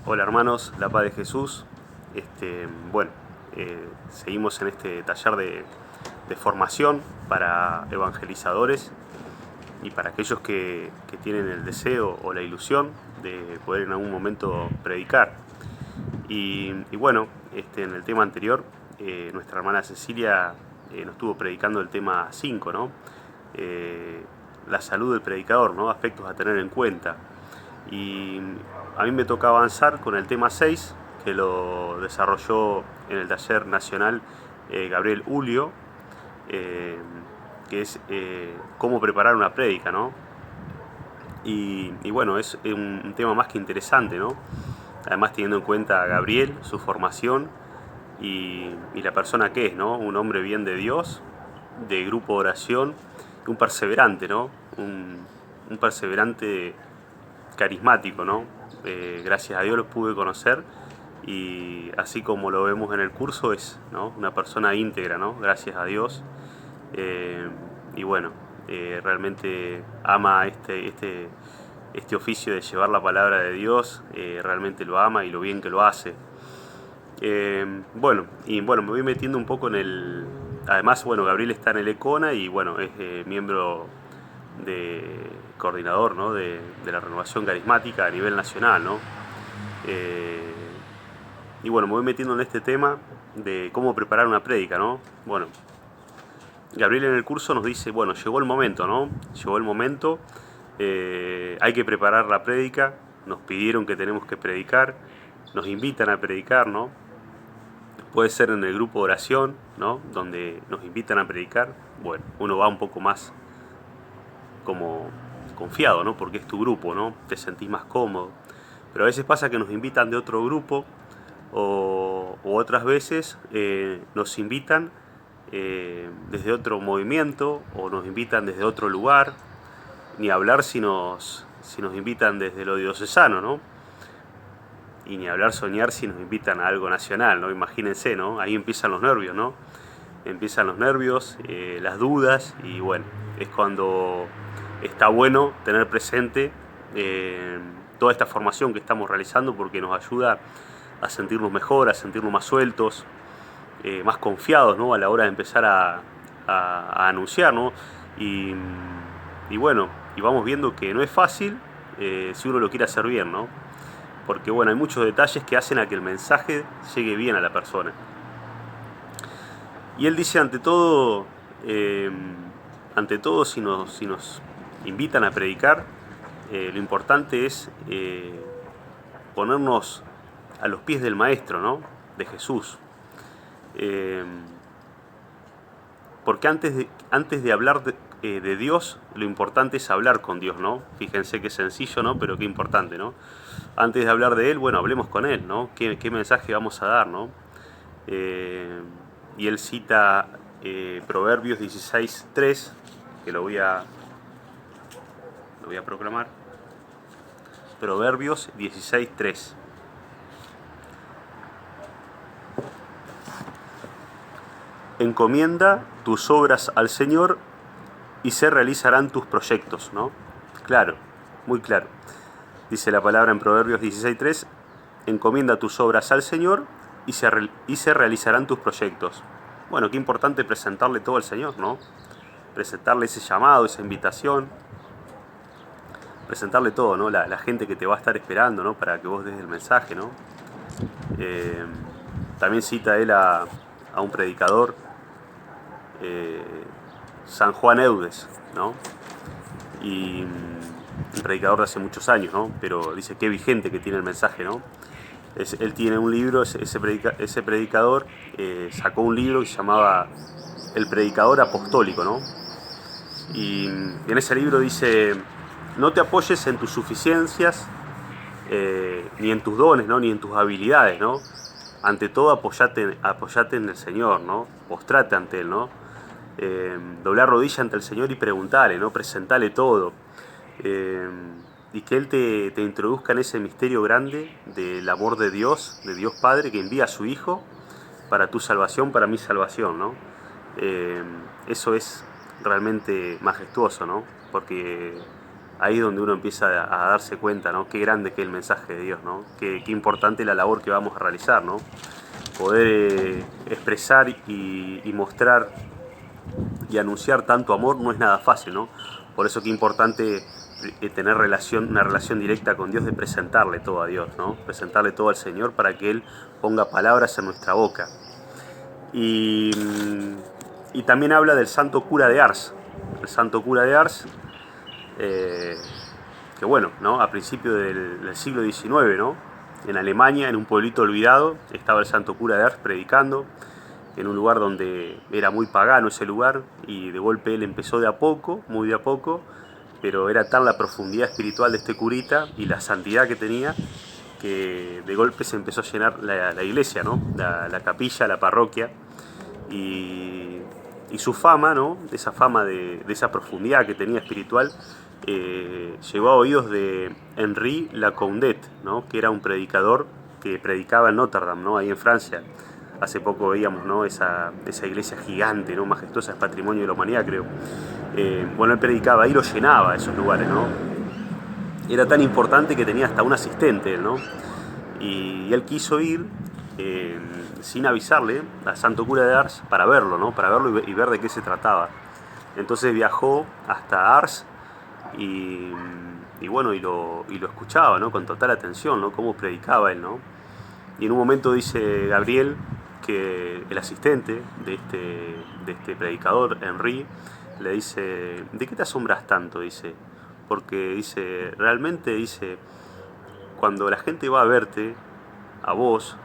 Hola hermanos, la paz de Jesús. Bueno, seguimos en este taller de formación para evangelizadores y para aquellos que tienen el deseo o la ilusión de poder en algún momento predicar. Y bueno, en el tema anterior, nuestra hermana Cecilia nos estuvo predicando el tema 5, ¿no? Eh, la salud del predicador, ¿no? Aspectos a tener en cuenta. Y a mí me toca avanzar con el tema 6, que lo desarrolló en el taller nacional Gabriel Ulio, eh, que es cómo preparar una prédica, ¿no? Y bueno, es un tema más que interesante, ¿no? Además teniendo en cuenta a Gabriel, su formación y la persona que es, ¿no? Un hombre bien de Dios, de grupo de oración, un perseverante, ¿no? Un perseverante carismático, ¿no? Gracias a Dios los pude conocer y así como lo vemos en el curso es, ¿no? Una persona íntegra, ¿no? Gracias a Dios. Eh, y bueno, realmente ama este oficio de llevar la palabra de Dios, realmente lo ama y lo bien que lo hace. Bueno, me voy metiendo un poco en el... Además, bueno, Gabriel está en el ECONA y bueno, es miembro de coordinador, ¿no? de la renovación carismática a nivel nacional, ¿no? Eh, y bueno, me voy metiendo en este tema de cómo preparar una prédica, ¿no? Bueno, Gabriel en el curso nos dice, bueno, llegó el momento, ¿no? Llegó el momento, hay que preparar la prédica, nos pidieron que tenemos que predicar, nos invitan a predicar, ¿no? Puede ser en el grupo de oración, ¿no? Donde nos invitan a predicar, bueno, uno va un poco más como confiado, ¿no? Porque es tu grupo, ¿no? Te sentís más cómodo. Pero a veces pasa que nos invitan de otro grupo o otras veces nos invitan desde otro movimiento o nos invitan desde otro lugar, ni hablar si nos invitan desde lo diocesano, ¿no? Y ni hablar soñar si nos invitan a algo nacional, ¿no? Imagínense, ¿no? Ahí empiezan los nervios, ¿no? Empiezan los nervios, las dudas y bueno, es cuando está bueno tener presente toda esta formación que estamos realizando porque nos ayuda a sentirnos mejor, a sentirnos más sueltos, más confiados, ¿no? A la hora de empezar a anunciar, ¿no? Y, y bueno, y vamos viendo que no es fácil si uno lo quiere hacer bien, ¿no? Porque bueno, hay muchos detalles que hacen a que el mensaje llegue bien a la persona. Y él dice, eh, ante todo si nos invitan a predicar, lo importante es ponernos a los pies del Maestro, ¿no? De Jesús. Eh, porque antes de hablar de Dios, lo importante es hablar con Dios, ¿no? Fíjense qué sencillo, ¿no? Pero qué importante, ¿no? Antes de hablar de Él, bueno, hablemos con Él, ¿no? ¿Qué mensaje vamos a dar, ¿no? Eh, y él cita Proverbios 16:3, que lo voy a proclamar. Proverbios 16:3. Encomienda tus obras al Señor y se realizarán tus proyectos, ¿no? Claro, muy claro. Dice la palabra en Proverbios 16:3, encomienda tus obras al Señor y se realizarán tus proyectos. Bueno, qué importante presentarle todo al Señor, ¿no? Presentarle ese llamado, esa invitación, presentarle todo, ¿no? La gente que te va a estar esperando, ¿no? Para que vos des el mensaje, ¿no? Eh, También cita él a un predicador, eh, San Juan Eudes, ¿no? Y un predicador de hace muchos años, ¿no? Pero dice qué vigente que tiene el mensaje, ¿no? Él tiene un libro, ese predicador sacó un libro que se llamaba El Predicador Apostólico, ¿no? Y en ese libro dice, no te apoyes en tus suficiencias, ni en tus dones, ¿no? Ni en tus habilidades, ¿no? Ante todo apoyate en el Señor, ¿no? Postrate ante Él, ¿no? Doblar rodilla ante el Señor y preguntale, ¿no? Presentale todo. Eh, y que Él te introduzca en ese misterio grande del amor de Dios Padre, que envía a su Hijo para tu salvación, para mi salvación, ¿no? Eso es realmente majestuoso, ¿no? Porque ahí es donde uno empieza a darse cuenta, ¿no? Qué grande que es el mensaje de Dios, ¿no? Qué importante la labor que vamos a realizar, ¿no? Poder expresar y mostrar y anunciar tanto amor no es nada fácil, ¿no? Por eso qué importante tener una relación directa con Dios, de presentarle todo a Dios, ¿no? Presentarle todo al Señor para que Él ponga palabras en nuestra boca. Y también habla del santo cura de Ars. El santo cura de Ars, que bueno, ¿no? A principios del siglo XIX, ¿no? En Alemania, en un pueblito olvidado, estaba el santo cura de Ars predicando, en un lugar donde era muy pagano ese lugar, y de golpe él empezó de a poco, muy de a poco, pero era tal la profundidad espiritual de este curita y la santidad que tenía, que de golpe se empezó a llenar la iglesia, ¿no? La capilla, la parroquia, y su fama, ¿no? Esa fama de esa profundidad que tenía espiritual, llegó a oídos de Henri Lacoundet, ¿no? Que era un predicador que predicaba en Notre Dame, ¿no? Ahí en Francia. Hace poco veíamos, ¿no? esa iglesia gigante, ¿no? Majestuosa, es patrimonio de la humanidad, creo. Bueno, él predicaba ahí, lo llenaba esos lugares, ¿no? Era tan importante que tenía hasta un asistente, ¿no? Y él quiso ir sin avisarle al santo cura de Ars para verlo, ¿no? Para verlo y ver de qué se trataba. Entonces viajó hasta Ars y bueno, y lo escuchaba, ¿no? Con total atención, ¿no? Cómo predicaba él, ¿no? Y en un momento dice Gabriel que el asistente de este predicador, Henri, le dice: ¿de qué te asombras tanto? Dice, porque dice, realmente, dice, cuando la gente va a verte, a vos,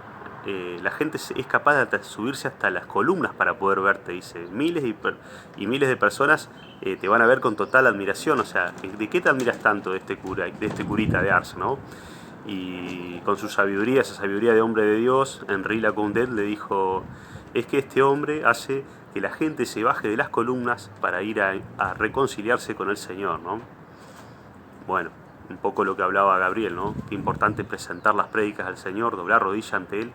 la gente es capaz de subirse hasta las columnas para poder verte, dice. Miles y miles de personas te van a ver con total admiración. O sea, ¿de qué te admiras tanto de este curita de Ars, ¿no? Y con su sabiduría, esa sabiduría de hombre de Dios, Henri Lacoundet le dijo: es que este hombre hace que la gente se baje de las columnas para ir a reconciliarse con el Señor, ¿no? Bueno, un poco lo que hablaba Gabriel, ¿no? Qué importante presentar las prédicas al Señor, doblar rodilla ante Él,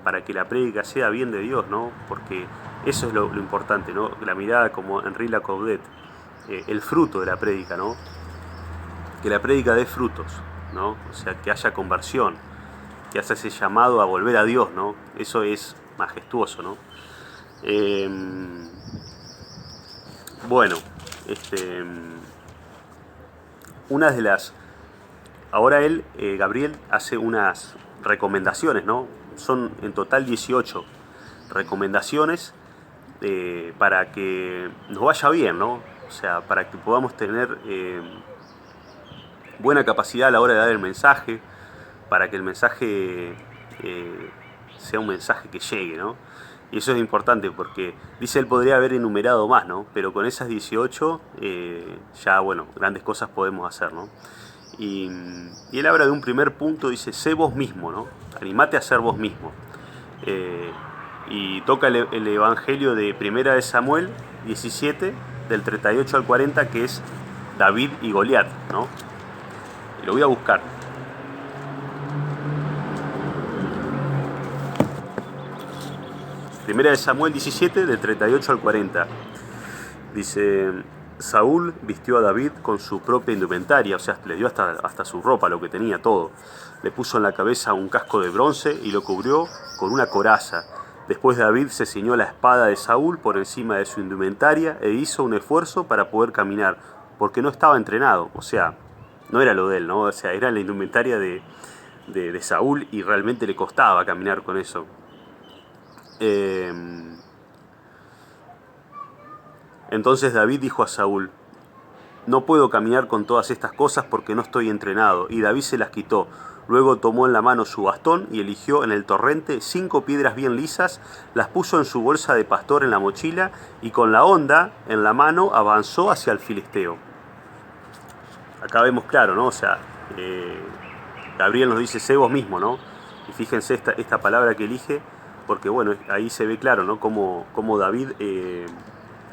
para que la prédica sea bien de Dios, ¿no? Porque eso es lo importante, ¿no? La mirada como Henri Lacoundet, el fruto de la prédica, ¿no? Que la prédica dé frutos, ¿no? O sea, que haya conversión, que haya ese llamado a volver a Dios, ¿no? Eso es majestuoso, ¿no? Bueno, una de las... Ahora él, Gabriel, hace unas recomendaciones, ¿no? Son en total 18 recomendaciones para que nos vaya bien, ¿no? O sea, para que podamos tener buena capacidad a la hora de dar el mensaje, para que el mensaje sea un mensaje que llegue, ¿no? Y eso es importante porque, dice, él podría haber enumerado más, ¿no? Pero con esas 18 ya, bueno, grandes cosas podemos hacer, ¿no? Y él habla de un primer punto, dice: sé vos mismo, ¿no? Animate a ser vos mismo. Y toca el Evangelio de Primera de Samuel 17, del 38 al 40, que es David y Goliat, ¿no? Y lo voy a buscar. Primera de Samuel 17, del 38 al 40. Dice: Saúl vistió a David con su propia indumentaria, o sea, le dio hasta su ropa, lo que tenía, todo. Le puso en la cabeza un casco de bronce y lo cubrió con una coraza. Después David se ciñó la espada de Saúl por encima de su indumentaria e hizo un esfuerzo para poder caminar, porque no estaba entrenado, o sea, no era lo de él, ¿no? O sea, era la indumentaria de Saúl y realmente le costaba caminar con eso. Entonces David dijo a Saúl: no puedo caminar con todas estas cosas porque no estoy entrenado. Y David se las quitó. Luego tomó en la mano su bastón y eligió en el torrente 5 piedras bien lisas, las puso en su bolsa de pastor en la mochila y con la honda en la mano avanzó hacia el filisteo. Acá vemos claro, ¿no? O sea, Gabriel nos dice: sé vos mismo, ¿no? Y fíjense esta palabra que elige, porque bueno, ahí se ve claro, ¿no? Cómo David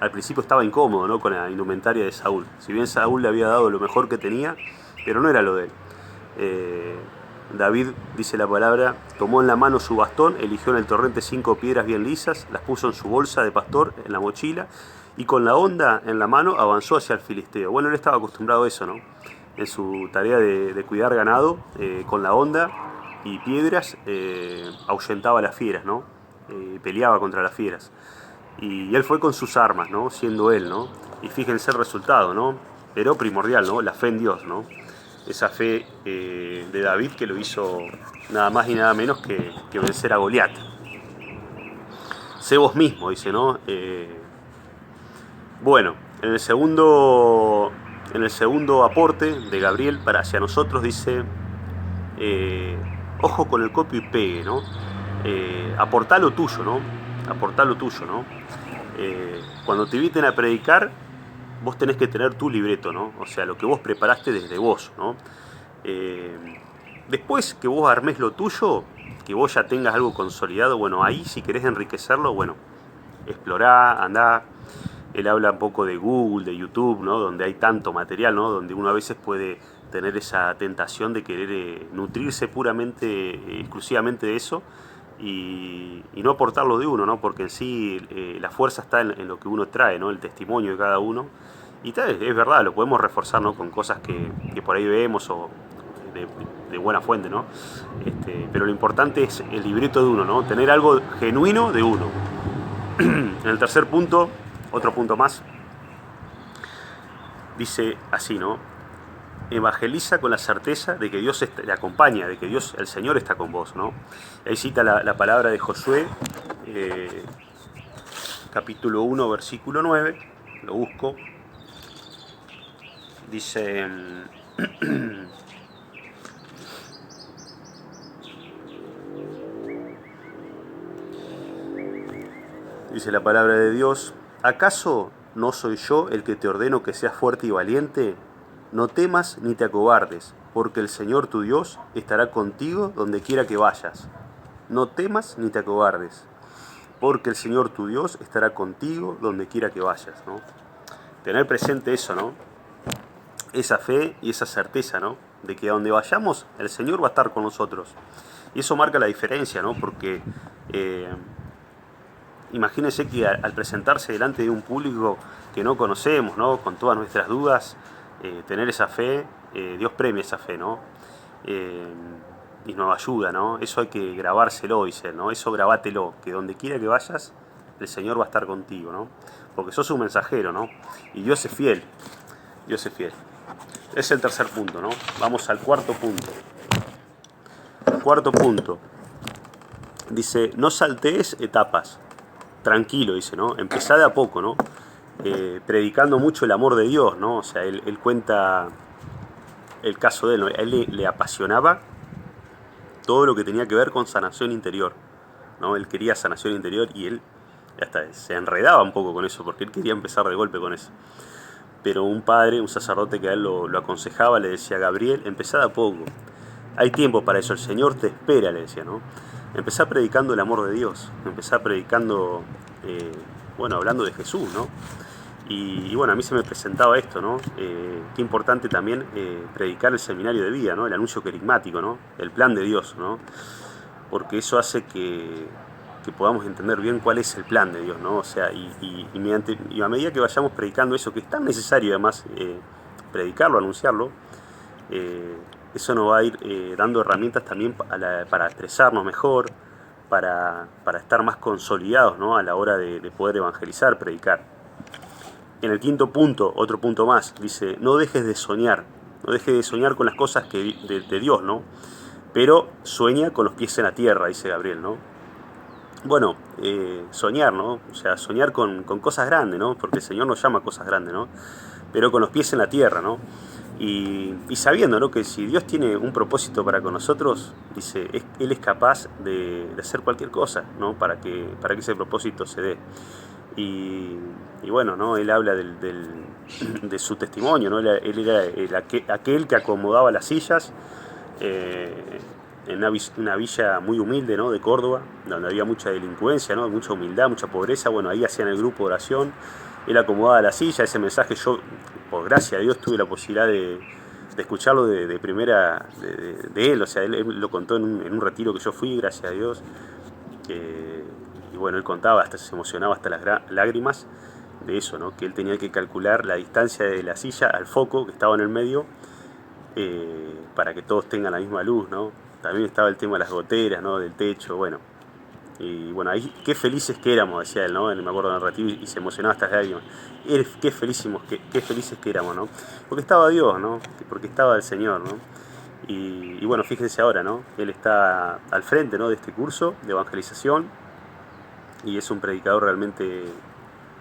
al principio estaba incómodo, ¿no? Con la indumentaria de Saúl. Si bien Saúl le había dado lo mejor que tenía, pero no era lo de él. David, dice la palabra, tomó en la mano su bastón, eligió en el torrente 5 piedras bien lisas, las puso en su bolsa de pastor, en la mochila, y con la honda en la mano avanzó hacia el filisteo. Bueno, él estaba acostumbrado a eso, ¿no? en su tarea de cuidar ganado, con la honda y piedras, ahuyentaba a las fieras, ¿no? Peleaba contra las fieras. Y él fue con sus armas, ¿no? Siendo él, ¿no? Y fíjense el resultado, ¿no? Pero primordial, ¿no? La fe en Dios, ¿no? Esa fe de David que lo hizo nada más y nada menos que vencer a Goliat. Sé vos mismo, dice, ¿no? Bueno, en el segundo aporte de Gabriel para hacia nosotros dice, ojo con el copio y pegue, ¿no? Aportá lo tuyo, ¿no? Aportá lo tuyo, ¿no? Cuando te inviten a predicar, vos tenés que tener tu libreto, ¿no? O sea, lo que vos preparaste desde vos, ¿no? Después que vos armes lo tuyo, que vos ya tengas algo consolidado, bueno, ahí si querés enriquecerlo, bueno, explorá, andá. Él habla un poco de Google, de YouTube, ¿no? Donde hay tanto material, ¿no? Donde uno a veces puede tener esa tentación de querer nutrirse puramente, exclusivamente de eso y no aportar lo de uno, ¿no? Porque en sí la fuerza está en lo que uno trae, ¿no? El testimonio de cada uno. Y tal vez es verdad, lo podemos reforzar, ¿no? Con cosas que por ahí vemos o de buena fuente, ¿no? Pero lo importante es el libreto de uno, ¿no? Tener algo genuino de uno. En el tercer punto, otro punto más, dice así, ¿no? Evangeliza con la certeza de que Dios te acompaña, de que Dios, el Señor está con vos, ¿no? Ahí cita la palabra de Josué, capítulo 1, versículo 9, lo busco, dice, dice la palabra de Dios, ¿acaso no soy yo el que te ordeno que seas fuerte y valiente? No temas ni te acobardes, porque el Señor tu Dios estará contigo donde quiera que vayas. No temas ni te acobardes, porque el Señor tu Dios estará contigo donde quiera que vayas, ¿no? Tener presente eso, ¿no? Esa fe y esa certeza, ¿no? De que a donde vayamos, el Señor va a estar con nosotros. Y eso marca la diferencia, ¿no? Porque imagínense que al presentarse delante de un público que no conocemos, ¿no? Con todas nuestras dudas, tener esa fe, Dios premia esa fe, ¿no? Y nos ayuda, ¿no? Eso hay que grabárselo, dice, ¿no? Eso grabátelo, que donde quiera que vayas, el Señor va a estar contigo, ¿no? Porque sos un mensajero, ¿no? Y Dios es fiel, Dios es fiel. Ese es el tercer punto, ¿no? Vamos al cuarto punto. Cuarto punto. Dice, no saltees etapas. Tranquilo, dice, ¿no? Empezá de a poco, ¿no? Predicando mucho el amor de Dios, ¿no? O sea, él cuenta el caso de él, ¿no? A él le apasionaba todo lo que tenía que ver con sanación interior, ¿no? Él quería sanación interior y él hasta se enredaba un poco con eso, porque él quería empezar de golpe con eso. Pero un padre, un sacerdote que a él lo aconsejaba, le decía, Gabriel, empezá de a poco. Hay tiempo para eso, el Señor te espera, le decía, ¿no? Empezá predicando el amor de Dios, empezá predicando, bueno, hablando de Jesús, ¿no? Y bueno, a mí se me presentaba esto, ¿no? Qué importante también predicar el seminario de vida, ¿no? El anuncio querigmático, ¿no? El plan de Dios, ¿no? Porque eso hace que podamos entender bien cuál es el plan de Dios, ¿no? O sea, y a medida que vayamos predicando eso, que es tan necesario además predicarlo, anunciarlo, eso nos va a ir dando herramientas también para expresarnos mejor, para estar más consolidados, ¿no? A la hora de poder evangelizar, predicar. En el quinto punto, otro punto más, dice, no dejes de soñar con las cosas de Dios, ¿no? Pero sueña con los pies en la tierra, dice Gabriel, ¿no? Bueno, soñar, ¿no? O sea, soñar con cosas grandes, ¿no? Porque el Señor nos llama a cosas grandes, ¿no? Pero con los pies en la tierra, ¿no? Y sabiendo, ¿no? Que si Dios tiene un propósito para con nosotros, dice, Él es capaz de hacer cualquier cosa, ¿no? Para que ese propósito se dé. Y bueno, ¿no? Él habla de su testimonio, ¿no? Él era aquel que acomodaba las sillas en una villa muy humilde, ¿no? De Córdoba, donde había mucha delincuencia, ¿no? Mucha humildad, mucha pobreza. Bueno, ahí hacían el grupo de oración, él acomodaba la silla, ese mensaje yo, por gracia de Dios, tuve la posibilidad de escucharlo de primera de él, o sea, él lo contó en un retiro que yo fui, gracias a Dios. Y bueno, él contaba, hasta se emocionaba hasta las lágrimas de eso, ¿no? Que él tenía que calcular la distancia de la silla al foco que estaba en el medio para que todos tengan la misma luz, ¿no? También estaba el tema de las goteras, ¿no? Del techo, bueno. Y bueno, ahí qué felices que éramos, decía él, ¿no? Me acuerdo del narrativo y se emocionaba hasta lágrimas. Qué felices que éramos, ¿no? Porque estaba Dios, ¿no? Porque estaba el Señor, ¿no? Y bueno, fíjense ahora, ¿no? Él está al frente, ¿no? De este curso de evangelización y es un predicador realmente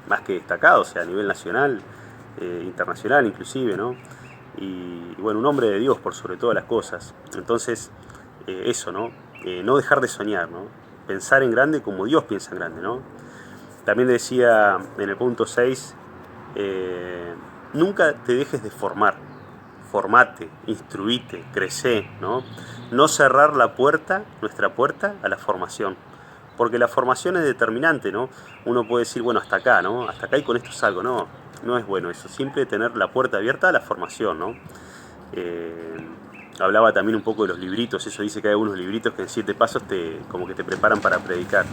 más que destacado, o sea, a nivel nacional, internacional inclusive, ¿no? Y bueno, un hombre de Dios por sobre todas las cosas. Entonces, eso, ¿no? No dejar de soñar, ¿no? Pensar en grande como Dios piensa en grande, ¿no? También decía en el punto 6, nunca te dejes de formar, formate, instruite, crecé, ¿no? No cerrar la puerta, nuestra puerta, a la formación. Porque la formación es determinante, ¿no? Uno puede decir, bueno, hasta acá, ¿no? Hasta acá y con esto salgo, no. No es bueno eso. Siempre tener la puerta abierta a la formación, ¿no? Hablaba también un poco de los libritos. Eso dice que hay algunos libritos que en 7 pasos como que te preparan para predicar.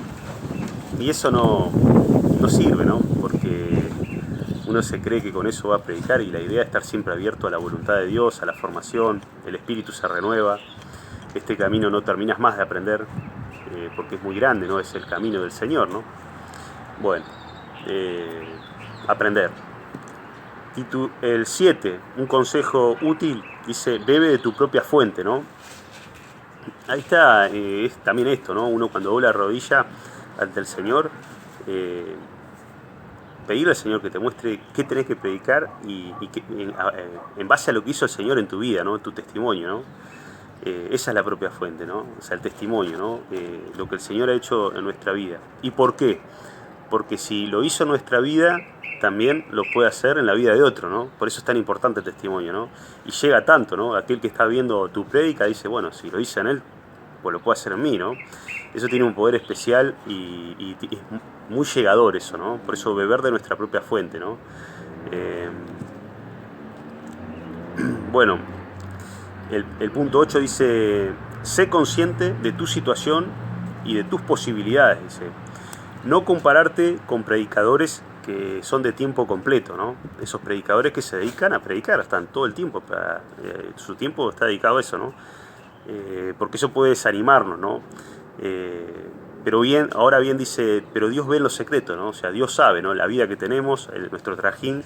Y eso no sirve, ¿no? Porque uno se cree que con eso va a predicar y la idea es estar siempre abierto a la voluntad de Dios, a la formación, el espíritu se renueva, este camino no terminas más de aprender porque es muy grande, ¿no? Es el camino del Señor, ¿no? Bueno, aprender. El 7, un consejo útil, dice, bebe de tu propia fuente, ¿no? Ahí está, es también esto, ¿no? Uno cuando dobla la rodilla ante el Señor, pedirle al Señor que te muestre qué tenés que predicar y que, en base a lo que hizo el Señor en tu vida, ¿no? Tu testimonio, ¿no? Esa es la propia fuente, ¿no? O sea, el testimonio, ¿no? Lo que el Señor ha hecho en nuestra vida. ¿Y por qué? Porque si lo hizo en nuestra vida, también lo puede hacer en la vida de otro, ¿no? Por eso es tan importante el testimonio, ¿no? Y llega tanto, ¿no? Aquel que está viendo tu prédica dice, bueno, si lo hice en él, pues lo puede hacer en mí, ¿no? Eso tiene un poder especial y es muy llegador eso, ¿no? Por eso beber de nuestra propia fuente, ¿no? Bueno, el punto 8 dice, sé consciente de tu situación y de tus posibilidades, dice. No compararte con predicadores que son de tiempo completo, ¿no? Esos predicadores que se dedican a predicar, están todo el tiempo, su tiempo está dedicado a eso, ¿no? Porque eso puede desanimarnos, ¿no? Pero bien, ahora bien dice, pero Dios ve en lo secreto, ¿no? O sea, Dios sabe, ¿no? La vida que tenemos, nuestro trajín,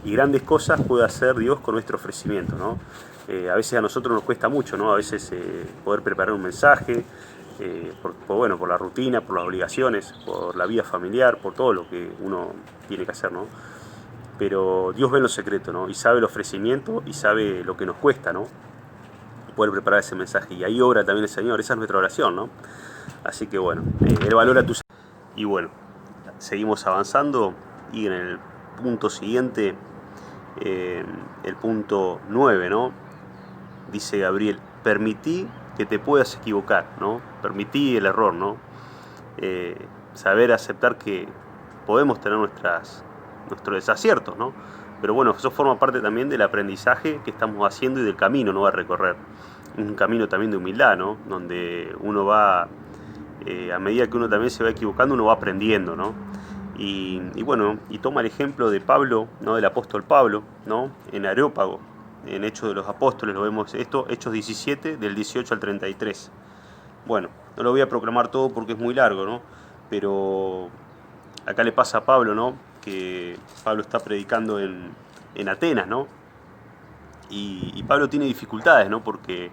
y grandes cosas puede hacer Dios con nuestro ofrecimiento, ¿no? A veces a nosotros nos cuesta mucho, ¿no? A veces poder preparar un mensaje, por la rutina, por las obligaciones, por la vida familiar, por todo lo que uno tiene que hacer, ¿no? Pero Dios ve en lo secreto, ¿no? Y sabe el ofrecimiento y sabe lo que nos cuesta, ¿no? Poder preparar ese mensaje. Y ahí obra también el Señor, esa es nuestra oración, ¿no? Así que bueno, Él valora tu... Y bueno, seguimos avanzando y en el punto siguiente, el punto 9, ¿no? Dice Gabriel, permití que te puedas equivocar, ¿no? Permití el error, ¿no? Saber aceptar que podemos tener nuestros desaciertos, ¿no? Pero bueno, eso forma parte también del aprendizaje que estamos haciendo y del camino, ¿no? A recorrer. Un camino también de humildad, ¿no? Donde uno va, a medida que uno también se va equivocando, uno va aprendiendo, ¿no? Y bueno, y toma el ejemplo de Pablo, ¿no? Del apóstol Pablo, ¿no? En Areópago, en Hechos de los Apóstoles, lo vemos esto, Hechos 17, del 18 al 33. Bueno, no lo voy a proclamar todo porque es muy largo, ¿no? Pero acá le pasa a Pablo, ¿no? Que Pablo está predicando en Atenas, ¿no? Y Pablo tiene dificultades, ¿no? Porque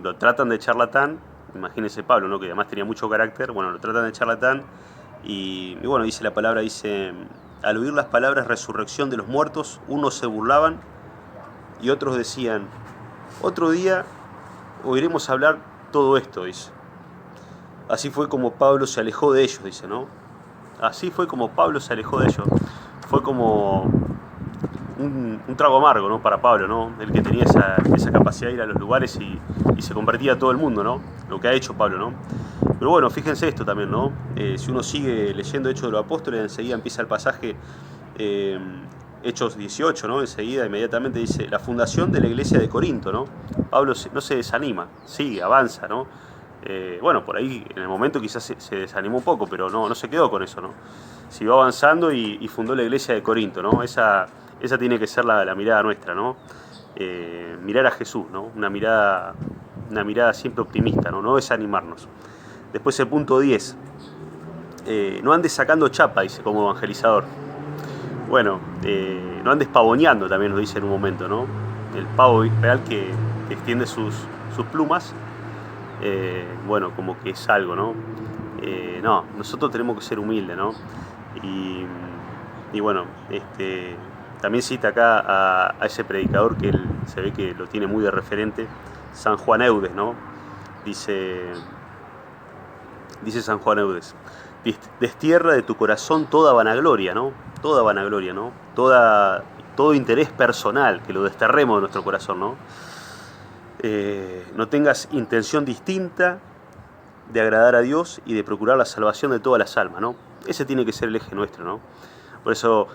lo tratan de charlatán, imagínense Pablo, ¿no? Que además tenía mucho carácter, bueno, lo tratan de charlatán y bueno, dice la palabra, dice, al oír las palabras resurrección de los muertos, unos se burlaban y otros decían, otro día oiremos hablar todo esto, dice. Así fue como Pablo se alejó de ellos, dice, ¿no? Así fue como Pablo se alejó de ellos. Fue como un trago amargo, ¿no? Para Pablo, ¿no? El que tenía esa capacidad de ir a los lugares y se convertía a todo el mundo, ¿no? Lo que ha hecho Pablo, ¿no? Pero bueno, fíjense esto también, ¿no? Si uno sigue leyendo Hechos de los Apóstoles, enseguida empieza el pasaje Hechos 18, ¿no? Enseguida, inmediatamente dice, la fundación de la iglesia de Corinto, ¿no? Pablo no se desanima, sigue, avanza, ¿no? Bueno, por ahí en el momento quizás se desanimó un poco, pero no se quedó con eso, ¿no? Siguió avanzando y fundó la iglesia de Corinto, ¿no? Esa tiene que ser la mirada nuestra, ¿no? mirar a Jesús, ¿no? Una mirada siempre optimista, ¿no? No desanimarnos. Después el punto 10, no andes sacando chapa, dice, como evangelizador. Bueno, no andes pavoneando, también nos dice en un momento, ¿no? El pavo real que extiende sus plumas, bueno, como que es algo, ¿no? No, nosotros tenemos que ser humildes, ¿no? Y bueno, también cita acá a ese predicador que él se ve que lo tiene muy de referente, San Juan Eudes, ¿no? Dice San Juan Eudes, destierra de tu corazón toda vanagloria, ¿no? Toda vanagloria, ¿no? Todo interés personal, que lo desterremos de nuestro corazón, ¿no? No tengas intención distinta de agradar a Dios y de procurar la salvación de todas las almas, ¿no? Ese tiene que ser el eje nuestro, ¿no? Por eso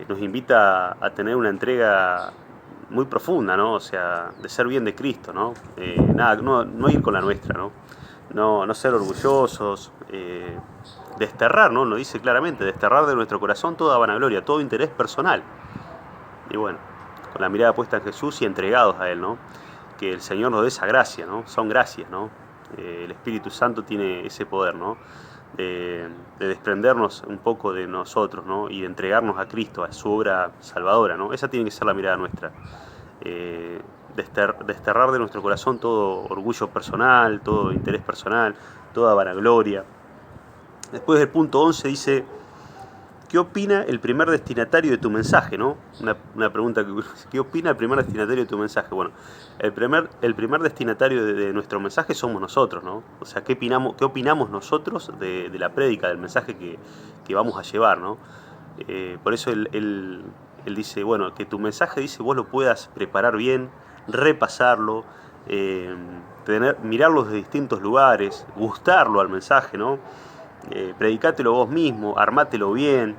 nos invita a tener una entrega muy profunda, ¿no? O sea, de ser bien de Cristo, ¿no? No ir con la nuestra, ¿no? No ser orgullosos, desterrar, ¿no? Nos dice claramente, desterrar de nuestro corazón toda vanagloria, todo interés personal. Y bueno, con la mirada puesta en Jesús y entregados a Él, ¿no? Que el Señor nos dé esa gracia, ¿no? Son gracias, ¿no? El Espíritu Santo tiene ese poder, ¿no? De desprendernos un poco de nosotros, ¿no? Y de entregarnos a Cristo, a su obra salvadora, ¿no? Esa tiene que ser la mirada nuestra. Desterrar de nuestro corazón todo orgullo personal, todo interés personal, toda vanagloria. Después del punto 11 dice, ¿qué opina el primer destinatario de tu mensaje, no? Una pregunta, ¿qué opina el primer destinatario de tu mensaje? Bueno, el primer destinatario de nuestro mensaje somos nosotros, ¿no? O sea, ¿qué opinamos nosotros de la prédica, del mensaje que vamos a llevar, ¿no? Por eso él dice, bueno, que tu mensaje, dice, vos lo puedas preparar bien, repasarlo, mirarlo de distintos lugares, gustarlo al mensaje, ¿no? Predicátelo vos mismo, armátelo bien,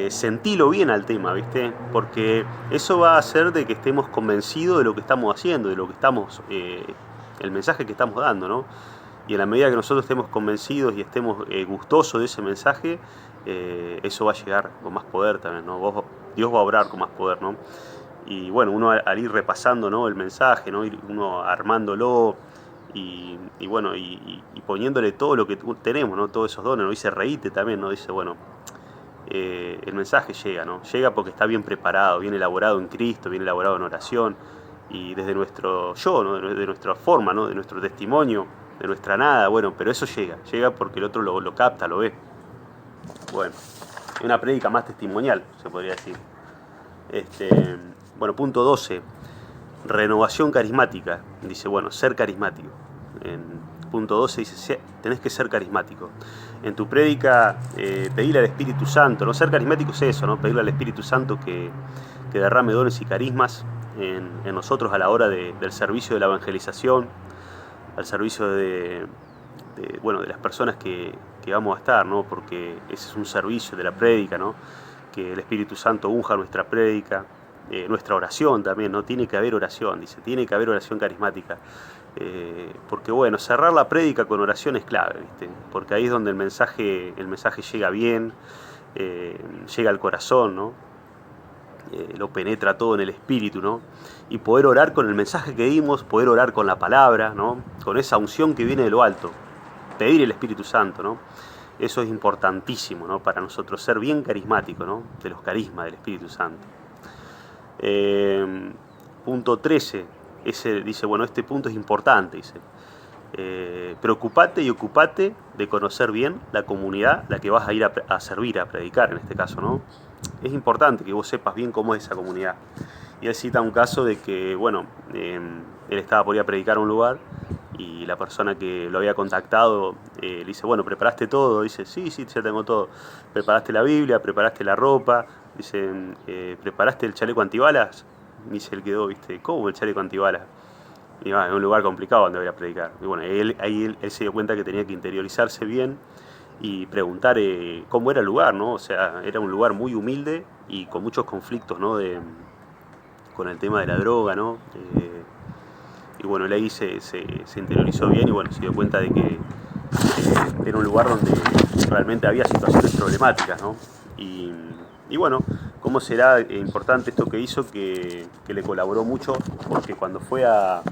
sentilo bien al tema, ¿viste? Porque eso va a hacer de que estemos convencidos de lo que estamos haciendo, de lo que estamos, el mensaje que estamos dando, ¿no? Y en la medida que nosotros estemos convencidos y estemos gustosos de ese mensaje, eso va a llegar con más poder también, ¿no? Dios va a obrar con más poder, ¿no? Y bueno, uno al ir repasando, ¿no? El mensaje, ¿no? Uno armándolo, y bueno, y poniéndole todo lo que tenemos, ¿no? Todos esos dones, ¿no? Dice reíte también, ¿no? Dice, bueno, el mensaje llega, ¿no? Llega porque está bien preparado, bien elaborado en Cristo, bien elaborado en oración, y desde nuestro yo, ¿no? De nuestra forma, ¿no? De nuestro testimonio, de nuestra nada, bueno, pero eso llega porque el otro lo capta, lo ve. Bueno, es una prédica más testimonial, se podría decir. Bueno, punto 12. Renovación carismática. Dice, bueno, ser carismático. En punto 12 dice, tenés que ser carismático. En tu prédica, pedirle al Espíritu Santo, ¿no? Ser carismático es eso, ¿no? Pedirle al Espíritu Santo que derrame dones y carismas en nosotros a la hora del servicio de la evangelización, al servicio de las personas que vamos a estar, ¿no? Porque ese es un servicio de la prédica, ¿no? Que el Espíritu Santo unja nuestra prédica. Nuestra oración también, ¿no? Tiene que haber oración, dice, tiene que haber oración carismática. Porque bueno, cerrar la prédica con oración es clave, ¿viste? Porque ahí es donde el mensaje llega bien, llega al corazón, ¿no? Lo penetra todo en el espíritu, ¿no? Y poder orar con el mensaje que dimos, poder orar con la palabra, ¿no? Con esa unción que viene de lo alto, pedir el Espíritu Santo, ¿no? Eso es importantísimo, ¿no? Para nosotros ser bien carismáticos, ¿no? De los carismas del Espíritu Santo. Punto 13, dice, bueno, este punto es importante, dice, preocupate y ocupate de conocer bien la comunidad, la que vas a ir a servir, a predicar en este caso, ¿no? Es importante que vos sepas bien cómo es esa comunidad. Y él cita un caso de que, bueno, él estaba por ir a predicar a un lugar y la persona que lo había contactado le dice, bueno, ¿preparaste todo? Dice, sí, ya tengo todo. ¿Preparaste la Biblia? ¿Preparaste la ropa? Dice, ¿preparaste el chaleco antibalas? Dice, él quedó, ¿viste? ¿Cómo el chaleco antibalas? Y va, es un lugar complicado donde voy a predicar. Y bueno, él se dio cuenta que tenía que interiorizarse bien y preguntar cómo era el lugar, ¿no? O sea, era un lugar muy humilde y con muchos conflictos, ¿no? Con el tema de la droga, ¿no? Y bueno, él ahí se interiorizó bien y bueno, se dio cuenta de que era un lugar donde realmente había situaciones problemáticas, ¿no? Y bueno, ¿Cómo será importante esto que hizo, que le colaboró mucho? Porque cuando fue a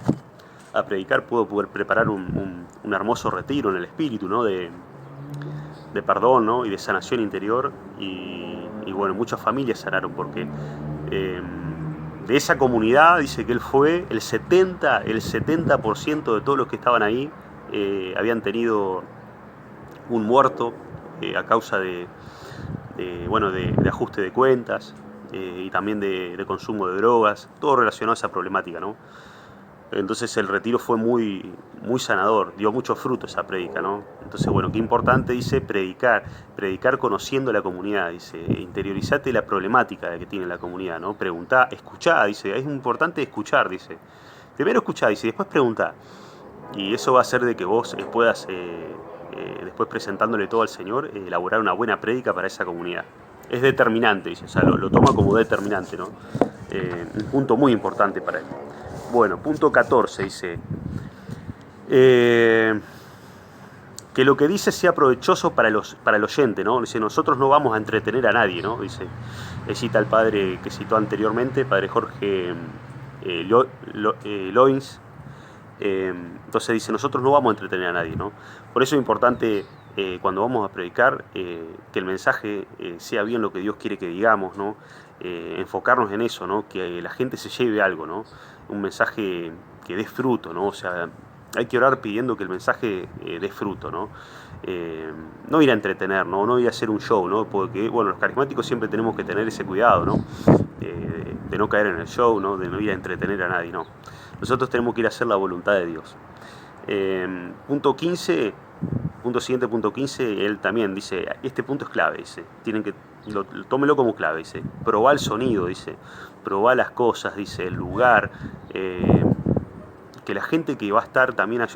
predicar pudo poder preparar un hermoso retiro en el espíritu, ¿no? De perdón, ¿no? Y de sanación interior. Y bueno, muchas familias sanaron porque de esa comunidad dice que él fue el 70% de todos los que estaban ahí habían tenido un muerto a causa bueno, de ajuste de cuentas y también de consumo de drogas, todo relacionado a esa problemática, ¿no? Entonces el retiro fue muy, muy sanador, dio mucho fruto esa prédica, ¿no? Entonces, bueno, qué importante, dice, predicar conociendo la comunidad, dice, interiorizate la problemática que tiene la comunidad, ¿no? Preguntá, escuchá, dice, es importante escuchar, dice. Primero escuchá, dice, y después preguntá. Y eso va a hacer de que vos puedas, después presentándole todo al Señor, elaborar una buena prédica para esa comunidad. Es determinante, dice, o sea, lo toma como determinante, ¿no? Un punto muy importante para él. Bueno, punto 14 dice, que lo que dice sea provechoso para el oyente, ¿no? Dice, nosotros no vamos a entretener a nadie, ¿no? Dice, cita al padre que citó anteriormente, padre Jorge Loins. Entonces dice, nosotros no vamos a entretener a nadie, ¿no? Por eso es importante cuando vamos a predicar que el mensaje sea bien lo que Dios quiere que digamos, ¿no? Enfocarnos en eso, ¿no? Que la gente se lleve algo, ¿no? Un mensaje que dé fruto, ¿no? O sea, hay que orar pidiendo que el mensaje dé fruto, ¿no? No ir a entretener, ¿no? No ir a hacer un show, ¿no? Porque, bueno, los carismáticos siempre tenemos que tener ese cuidado, ¿no? De no caer en el show, ¿no? De no ir a entretener a nadie, ¿no? Nosotros tenemos que ir a hacer la voluntad de Dios. Punto 15, siguiente, punto 15, él también dice, este punto es clave, dice, tómelo como clave, dice, probá el sonido, dice, probá las cosas, dice, el lugar, que la gente que va a estar también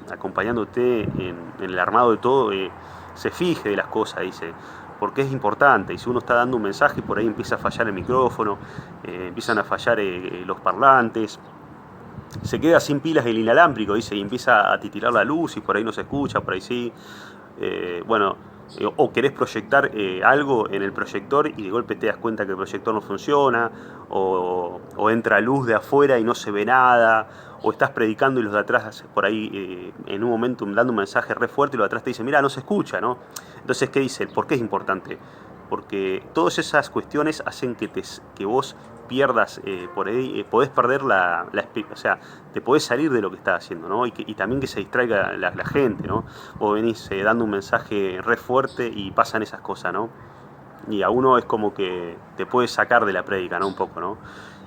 acompañándote en el armado de todo, se fije de las cosas, dice, porque es importante, y si uno está dando un mensaje, por ahí empieza a fallar el micrófono, empiezan a fallar los parlantes, se queda sin pilas el inalámbrico, dice, y empieza a titilar la luz y por ahí no se escucha, por ahí sí. Bueno, o querés proyectar algo en el proyector y de golpe te das cuenta que el proyector no funciona, o entra luz de afuera y no se ve nada, o estás predicando y los de atrás por ahí en un momento dando un mensaje re fuerte y los de atrás te dicen, mira, no se escucha, ¿no? Entonces, ¿qué dice? ¿Por qué es importante? Porque todas esas cuestiones hacen que vos pierdas, por ahí podés perder o sea, te podés salir de lo que estás haciendo, ¿no? Y también que se distraiga la gente, ¿no? Vos venís dando un mensaje re fuerte y pasan esas cosas, ¿no? Y a uno es como que te puede sacar de la prédica, ¿no? Un poco, ¿no?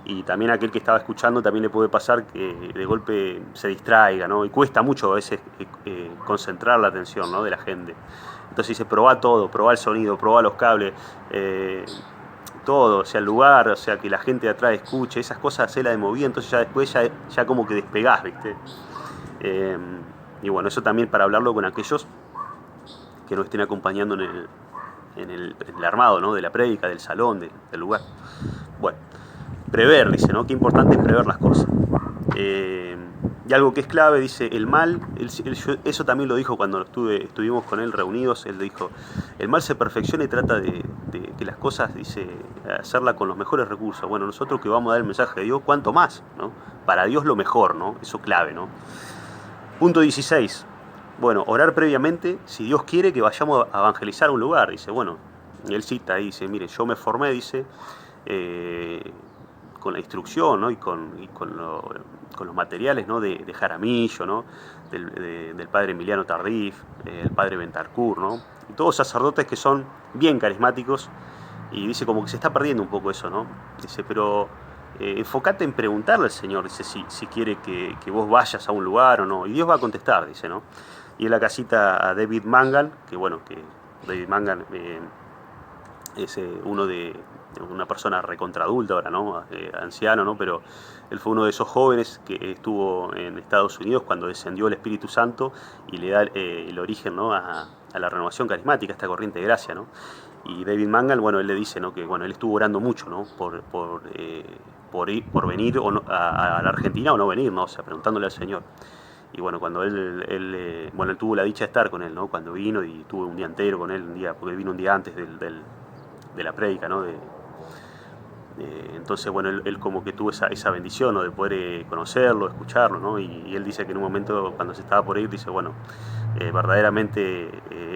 Y también a aquel que estaba escuchando también le puede pasar que de golpe se distraiga, ¿no? Y cuesta mucho a veces concentrar la atención, ¿no? De la gente. Entonces dice, probá todo, probá el sonido, probá los cables, todo, o sea, el lugar, o sea, que la gente de atrás escuche, esas cosas hacela de movida, entonces ya después ya como que despegás, ¿viste? Y bueno, eso también para hablarlo con aquellos que nos estén acompañando en el armado, ¿no? De la prédica, del salón, del lugar. Bueno, prever, dice, ¿no? Qué importante es prever las cosas. Y algo que es clave, dice, el mal, eso también lo dijo cuando estuvimos con él reunidos, él dijo, el mal se perfecciona y trata de que las cosas, dice, hacerla con los mejores recursos. Bueno, nosotros que vamos a dar el mensaje de Dios, ¿cuánto más? ¿No? Para Dios lo mejor, ¿no? Eso clave, ¿no? Punto 16. Bueno, orar previamente, si Dios quiere que vayamos a evangelizar un lugar, dice, bueno, y él cita ahí, dice, mire, yo me formé, dice, con la instrucción, ¿no? Con los materiales, ¿no? de Jaramillo, ¿no? Del padre Emiliano Tardif, el padre Bentarcur, ¿no? Y todos sacerdotes que son bien carismáticos, y dice como que se está perdiendo un poco eso, ¿no? Dice, pero enfocate en preguntarle al Señor, dice, si quiere que vos vayas a un lugar o no, y Dios va a contestar, dice, ¿no? Y en la casita a David Mangan, que bueno, que David Mangan es una persona recontradulta ahora, ¿no? Anciano, ¿no? Pero él fue uno de esos jóvenes que estuvo en Estados Unidos cuando descendió el Espíritu Santo y le da el origen, ¿no? a la renovación carismática, esta corriente de gracia, ¿no? Y David Mangan, bueno, él le dice, ¿no? Que bueno, él estuvo orando mucho, ¿no? Por venir o no, a la Argentina o no venir, ¿no? O sea, preguntándole al Señor. Y bueno, cuando él tuvo la dicha de estar con él, ¿no? Cuando vino y tuve un día entero con él, porque él vino un día antes de la prédica, ¿no? Entonces, bueno, él como que tuvo esa bendición, ¿no? De poder conocerlo, escucharlo, ¿no? Y él dice que en un momento, cuando se estaba por ir, dice, bueno, verdaderamente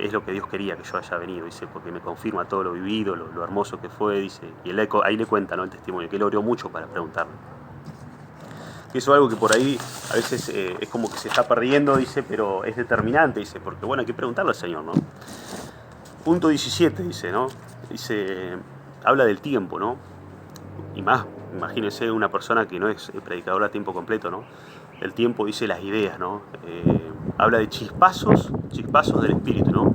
es lo que Dios quería que yo haya venido, dice, porque me confirma todo lo vivido, lo hermoso que fue, dice, y él ahí le cuenta, ¿no? El testimonio, que él oró mucho para preguntarle. Eso es algo que por ahí a veces es como que se está perdiendo, dice, pero es determinante, dice, porque bueno, hay que preguntarle al Señor, ¿no? Punto 17, dice, ¿no? Dice, habla del tiempo, ¿no? Y más, imagínense una persona que no es predicadora a tiempo completo, ¿no? El tiempo dice las ideas, ¿no? Habla de chispazos del espíritu, ¿no?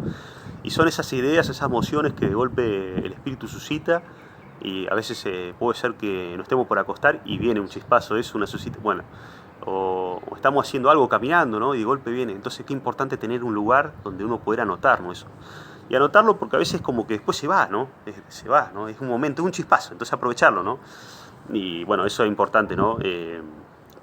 Y son esas ideas, esas emociones que de golpe el espíritu suscita y a veces puede ser que nos estemos por acostar y viene un chispazo, es una suscita, bueno, o estamos haciendo algo caminando, ¿no? Y de golpe viene. Entonces qué importante tener un lugar donde uno pueda anotar, ¿no? Eso. Y anotarlo porque a veces como que después se va, ¿no? Se va, ¿no? Es un momento, es un chispazo, entonces aprovecharlo, ¿no? Y bueno, eso es importante, ¿no?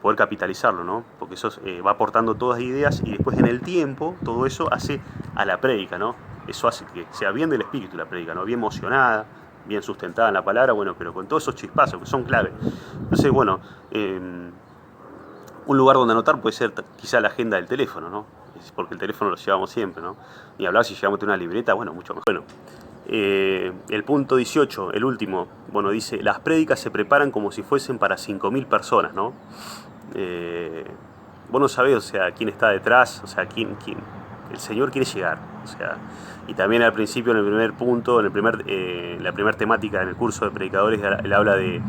Poder capitalizarlo, ¿no? Porque eso va aportando todas las ideas y después en el tiempo todo eso hace a la prédica, ¿no? Eso hace que sea bien del espíritu la prédica, ¿no? Bien emocionada, bien sustentada en la palabra, bueno, pero con todos esos chispazos que son clave. Entonces, bueno, un lugar donde anotar puede ser quizá la agenda del teléfono, ¿no? Porque el teléfono lo llevamos siempre, ¿no? Y hablar si llevamos una libreta, bueno, mucho mejor. Bueno, el punto 18, el último, bueno, dice, las prédicas se preparan como si fuesen para 5.000 personas, ¿no? Vos no sabés, o sea, quién está detrás, o sea, quién el Señor quiere llegar, o sea, y también al principio, en el primer punto, en la primera temática en el curso de predicadores, él habla de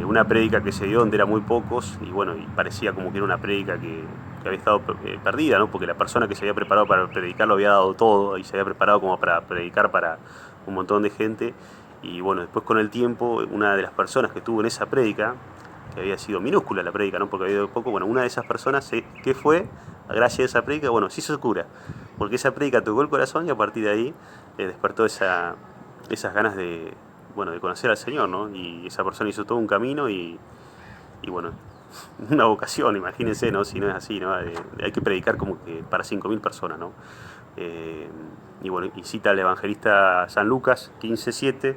una prédica que se dio donde eran muy pocos y bueno, y parecía como que era una prédica que había estado perdida, ¿no? Porque la persona que se había preparado para predicar lo había dado todo y se había preparado como para predicar para un montón de gente y bueno, después con el tiempo, una de las personas que estuvo en esa prédica, que había sido minúscula la prédica, ¿no? Porque había ido poco, bueno, una de esas personas, ¿qué fue? Gracias a esa prédica, bueno, se hizo cura, porque esa prédica tocó el corazón y a partir de ahí despertó esas ganas de, bueno, de conocer al Señor, ¿no? Y esa persona hizo todo un camino y bueno, una vocación, imagínense, ¿no? Si no es así, ¿no? Hay que predicar como que para 5.000 personas, ¿no? Y bueno, y cita al evangelista San Lucas 15:7,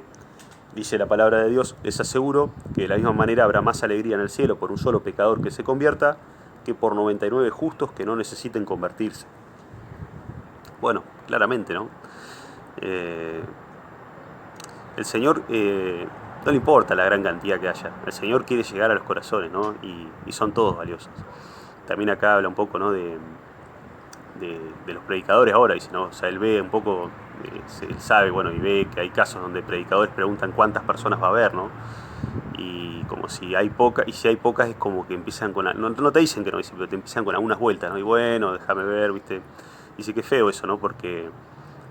dice la palabra de Dios, les aseguro que de la misma manera habrá más alegría en el cielo por un solo pecador que se convierta que por 99 justos que no necesiten convertirse. Bueno, claramente, ¿no? El Señor no le importa la gran cantidad que haya, el Señor quiere llegar a los corazones, ¿no? Y son todos valiosos. También acá habla un poco, ¿no? de los predicadores ahora, dice, ¿no? O sea, él ve un poco, él sabe, bueno, y ve que hay casos donde predicadores preguntan cuántas personas va a haber, ¿no? Y como si hay pocas, y si hay pocas es como que empiezan con, no te dicen que no, pero te empiezan con algunas vueltas, ¿no? Y bueno, déjame ver, ¿viste? Dice que feo eso, ¿no? Porque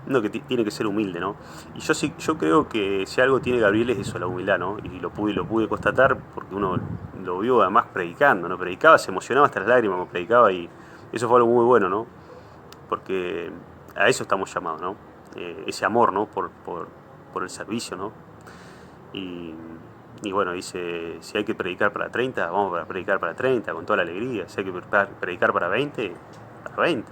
no, que tiene que ser humilde, ¿no? Y yo creo que si algo tiene Gabriel es eso, la humildad, ¿no? Y lo pude constatar porque uno lo vio además predicando, ¿no? Predicaba, se emocionaba hasta las lágrimas cuando predicaba y eso fue algo muy bueno, ¿no? Porque a eso estamos llamados, ¿no? Ese amor, ¿no? Por el servicio, ¿no? Y, y bueno, dice, si hay que predicar para 30, vamos a predicar para 30, con toda la alegría. Si hay que predicar para 20, para 20.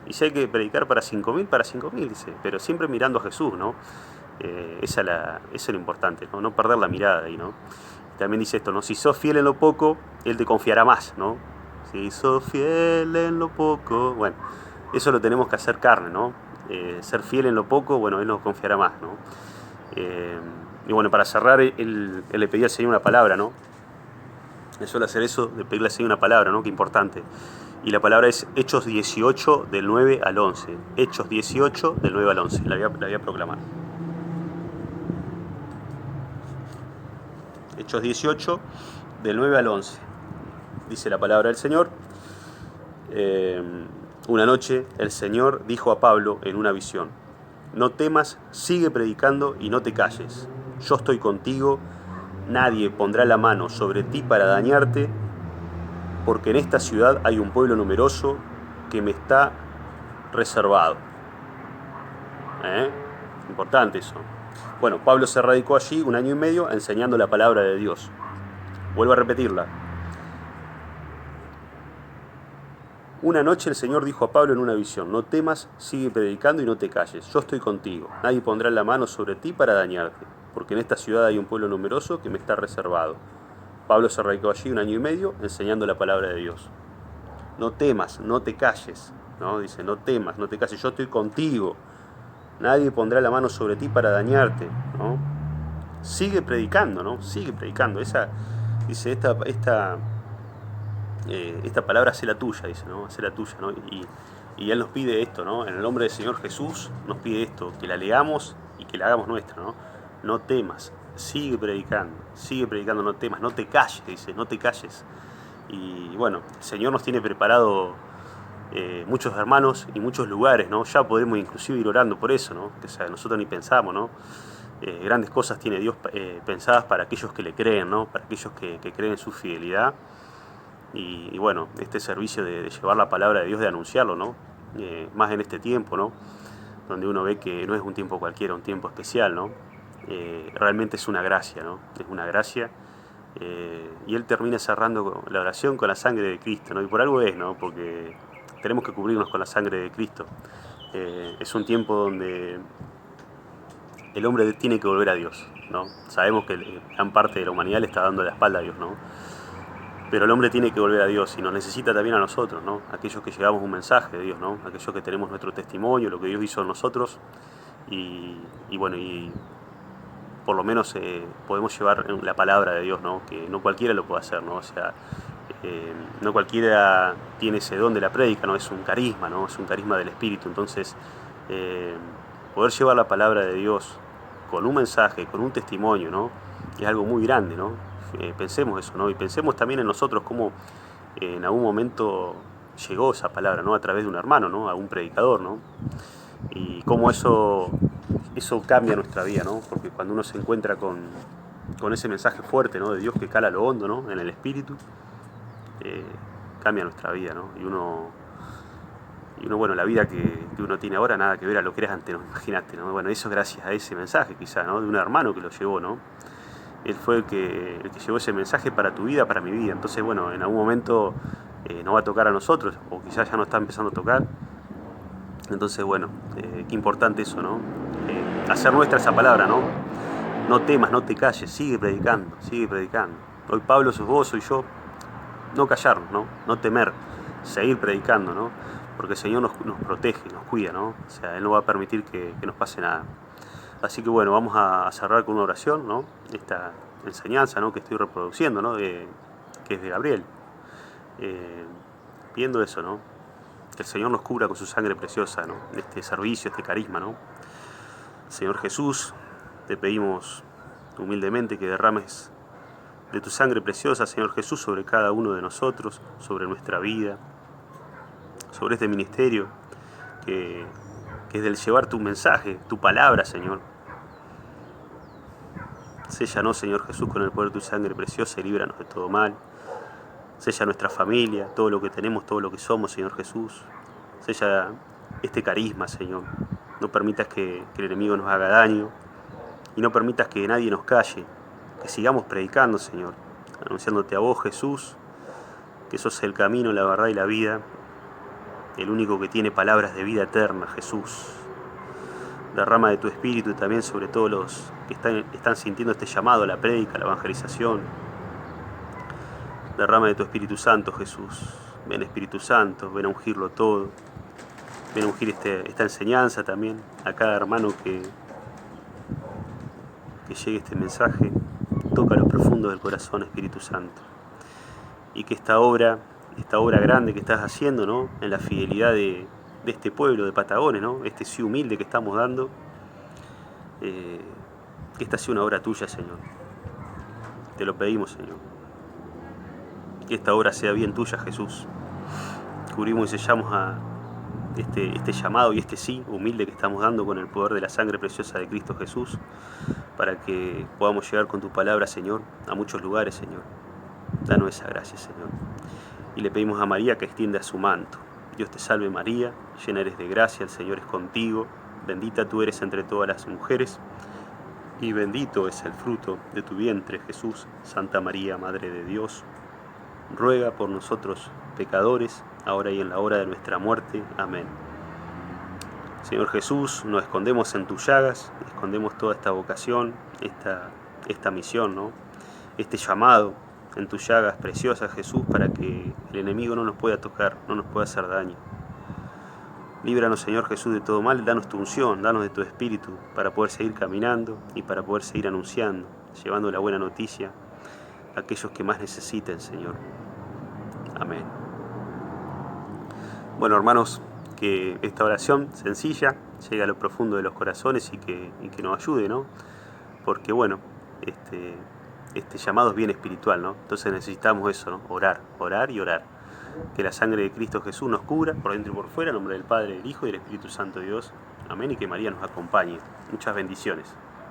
Y si hay que predicar para 5.000, para 5.000, dice, pero siempre mirando a Jesús, ¿no? Eso es lo importante, ¿no? No perder la mirada ahí, ¿no? También dice esto, ¿no? Si sos fiel en lo poco, Él te confiará más, ¿no? Si sos fiel en lo poco, bueno, eso lo tenemos que hacer carne, ¿no? Ser fiel en lo poco, bueno, Él nos confiará más, ¿no? Y bueno, para cerrar, él le pedía al Señor una palabra, ¿no? Él suele hacer eso, de pedirle al Señor una palabra, ¿no? Qué importante. Y la palabra es Hechos 18, del 9 al 11. Hechos 18, del 9 al 11. La voy a proclamar. Hechos 18, del 9 al 11. Dice la palabra del Señor. Una noche el Señor dijo a Pablo en una visión, no temas, sigue predicando y no te calles. Yo estoy contigo, nadie pondrá la mano sobre ti para dañarte, porque en esta ciudad hay un pueblo numeroso que me está reservado. Importante eso. Bueno, Pablo se radicó allí 1 año y medio enseñando la palabra de Dios. Vuelvo a repetirla. Una noche el Señor dijo a Pablo en una visión, no temas, sigue predicando y no te calles, yo estoy contigo, nadie pondrá la mano sobre ti para dañarte, porque en esta ciudad hay un pueblo numeroso que me está reservado. Pablo se radicó allí 1 año y medio enseñando la palabra de Dios. No temas, no te calles, ¿no? Dice, no temas, no te calles, yo estoy contigo. Nadie pondrá la mano sobre ti para dañarte, ¿no? Sigue predicando, ¿no? Sigue predicando. Dice, esta palabra hace la tuya, dice, ¿no? Hace la tuya, ¿no? Y Él nos pide esto, ¿no? En el nombre del Señor Jesús nos pide esto, que la leamos y que la hagamos nuestra, ¿no? No temas, sigue predicando, no temas, no te calles, dice, no te calles. Y bueno, el Señor nos tiene preparado muchos hermanos y muchos lugares, ¿no? Ya podemos inclusive ir orando por eso, ¿no? Que, o sea, nosotros ni pensamos, ¿no? Grandes cosas tiene Dios pensadas para aquellos que le creen, ¿no? Para aquellos que creen en su fidelidad. Y bueno, este servicio de llevar la palabra de Dios, de anunciarlo, ¿no? Más en este tiempo, ¿no? Donde uno ve que no es un tiempo cualquiera, un tiempo especial, ¿no? Realmente es una gracia, ¿no? Es una gracia. Y Él termina cerrando la oración con la sangre de Cristo, ¿no? Y por algo es, ¿no? Porque tenemos que cubrirnos con la sangre de Cristo. Es un tiempo donde el hombre tiene que volver a Dios, ¿no? Sabemos que gran parte de la humanidad le está dando la espalda a Dios, ¿no? Pero el hombre tiene que volver a Dios y nos necesita también a nosotros, ¿no? Aquellos que llevamos un mensaje de Dios, ¿no? Aquellos que tenemos nuestro testimonio, lo que Dios hizo en nosotros y bueno, y por lo menos podemos llevar la palabra de Dios, ¿no? Que no cualquiera lo puede hacer, ¿no? O sea, no cualquiera tiene ese don de la prédica, ¿no? Es un carisma, ¿no? Es un carisma del Espíritu. Entonces, poder llevar la palabra de Dios con un mensaje, con un testimonio, ¿no? Es algo muy grande, ¿no? Pensemos eso, ¿no? Y pensemos también en nosotros cómo en algún momento llegó esa palabra, ¿no? A través de un hermano, ¿no? A un predicador, ¿no? Y cómo eso cambia nuestra vida, ¿no? Porque cuando uno se encuentra con ese mensaje fuerte, ¿no? De Dios que cala lo hondo, ¿no? En el espíritu, cambia nuestra vida, ¿no? Y uno, bueno, la vida que uno tiene ahora nada que ver a lo que era antes, ¿no? Imagínate, ¿no? Bueno, eso gracias a ese mensaje quizá, ¿no? De un hermano que lo llevó, ¿no? Él fue el que llevó ese mensaje para tu vida, para mi vida. Entonces, bueno, en algún momento nos va a tocar a nosotros, o quizás ya no está empezando a tocar. Entonces, bueno, qué importante eso, ¿no? Hacer nuestra esa palabra, ¿no? No temas, no te calles, sigue predicando, sigue predicando. Hoy Pablo sos vos, soy yo. No callarnos, ¿no? No temer, seguir predicando, ¿no? Porque el Señor nos protege, nos cuida, ¿no? O sea, Él no va a permitir que nos pase nada. Así que bueno, vamos a cerrar con una oración, ¿no? Esta enseñanza, ¿no? Que estoy reproduciendo, ¿no? Que es de Gabriel. Pidiendo eso, ¿no? Que el Señor nos cubra con su sangre preciosa, ¿no? Este servicio, este carisma, ¿no? Señor Jesús, te pedimos humildemente que derrames de tu sangre preciosa, Señor Jesús, sobre cada uno de nosotros, sobre nuestra vida, sobre este ministerio, que es del llevar tu mensaje, tu palabra, Señor. Séllanos, Señor Jesús, con el poder de tu sangre preciosa y líbranos de todo mal. Sella nuestra familia, todo lo que tenemos, todo lo que somos, Señor Jesús. Sella este carisma, Señor. No permitas que el enemigo nos haga daño y no permitas que nadie nos calle. Que sigamos predicando, Señor, anunciándote a vos, Jesús, que sos el camino, la verdad y la vida, el único que tiene palabras de vida eterna, Jesús. Derrama de tu espíritu también sobre todos los que están sintiendo este llamado a la prédica, a la evangelización. Derrama de tu Espíritu Santo, Jesús. Ven, Espíritu Santo, ven a ungirlo todo. Ven a ungir esta enseñanza también a cada hermano que llegue este mensaje. Toca lo profundo del corazón, Espíritu Santo. Y que esta obra grande que estás haciendo, ¿no? En la fidelidad de este pueblo de Patagones, ¿no? Este sí humilde que estamos dando, que esta sea una obra tuya, Señor. Te lo pedimos, Señor. Que esta obra sea bien tuya, Jesús. Cubrimos y sellamos a este llamado y este sí humilde que estamos dando con el poder de la sangre preciosa de Cristo Jesús, para que podamos llegar con tu palabra, Señor, a muchos lugares, Señor. Danos esa gracia, Señor. Y le pedimos a María que extienda su manto. Dios te salve María, llena eres de gracia, el Señor es contigo, bendita tú eres entre todas las mujeres, y bendito es el fruto de tu vientre, Jesús. Santa María, Madre de Dios, ruega por nosotros pecadores, ahora y en la hora de nuestra muerte. Amén. Señor Jesús, nos escondemos en tus llagas, escondemos toda esta vocación, esta misión, ¿no? Este llamado en tus llagas preciosas, Jesús, para que el enemigo no nos pueda tocar, no nos pueda hacer daño. Líbranos, Señor Jesús, de todo mal, danos tu unción, danos de tu espíritu, para poder seguir caminando y para poder seguir anunciando, llevando la buena noticia a aquellos que más necesiten, Señor. Amén. Bueno, hermanos, que esta oración sencilla llegue a lo profundo de los corazones y que nos ayude, ¿no? Porque, bueno, este llamado es bien espiritual, ¿no? Entonces necesitamos eso, ¿no? Orar, orar y orar. Que la sangre de Cristo Jesús nos cubra por dentro y por fuera, en nombre del Padre, del Hijo y del Espíritu Santo de Dios. Amén, y que María nos acompañe. Muchas bendiciones.